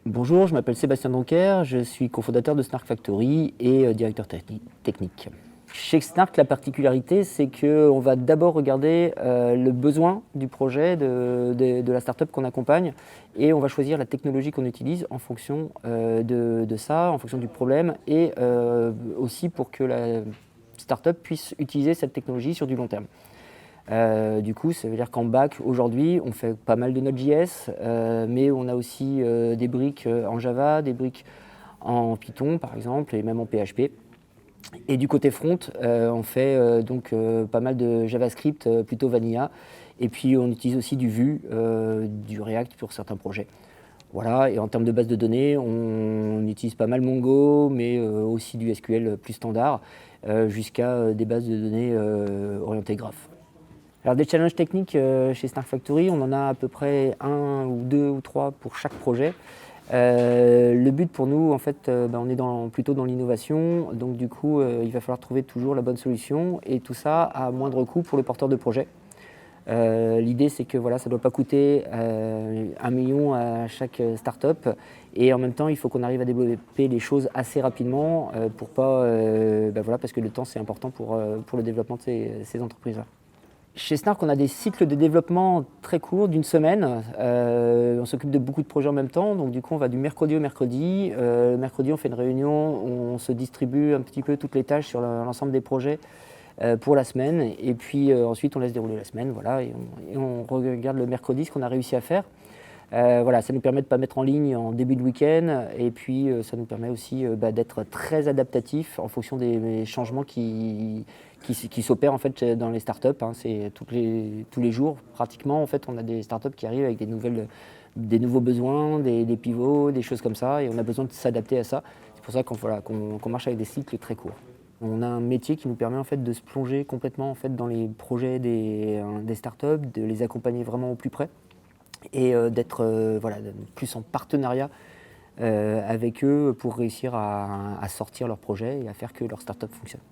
Bonjour, je m'appelle Sébastien Donker, je suis cofondateur de Snark Factory et directeur technique. Chez Snark, la particularité, c'est qu'on va d'abord regarder le besoin du projet, de la startup qu'on accompagne, et on va choisir la technologie qu'on utilise en fonction de ça, en fonction du problème, et aussi pour que la startup puisse utiliser cette technologie sur du long terme. Du coup, ça veut dire qu'en back, aujourd'hui, on fait pas mal de Node.js, mais on a aussi des briques en Java, des briques en Python, par exemple, et même en PHP. Et du côté front, on fait pas mal de JavaScript, plutôt vanilla. Et puis, on utilise aussi du Vue, du React pour certains projets. Voilà, et en termes de base de données, on utilise pas mal Mongo, mais aussi du SQL plus standard, jusqu'à des bases de données orientées graph. Alors des challenges techniques chez Snark Factory, on en a à peu près un ou deux ou trois pour chaque projet. Le but pour nous, en fait, on est plutôt dans l'innovation, donc du coup, il va falloir trouver toujours la bonne solution et tout ça à moindre coût pour le porteur de projet. L'idée, c'est que voilà, ça ne doit pas coûter 1 million à chaque start-up et en même temps, il faut qu'on arrive à développer les choses assez rapidement pour pas, parce que le temps, c'est important pour le développement de ces entreprises-là. Chez Snark, on a des cycles de développement très courts, d'une semaine. On s'occupe de beaucoup de projets en même temps, donc du coup on va du mercredi au mercredi. Mercredi, on fait une réunion où on se distribue un petit peu toutes les tâches sur l'ensemble des projets pour la semaine. Et puis ensuite on laisse dérouler la semaine, voilà, et on regarde le mercredi ce qu'on a réussi à faire. Voilà, ça nous permet de ne pas mettre en ligne en début de week-end et puis ça nous permet aussi d'être très adaptatif en fonction des changements qui s'opèrent en fait dans les startups. Hein. C'est tous les jours pratiquement en fait, on a des startups qui arrivent avec des nouveaux besoins, des pivots, des choses comme ça et on a besoin de s'adapter à ça. C'est pour ça qu'on marche avec des cycles très courts. On a un métier qui nous permet en fait de se plonger complètement en fait dans les projets des startups, de les accompagner vraiment au plus près et d'être plus en partenariat avec eux pour réussir à sortir leur projet et à faire que leur startup fonctionne.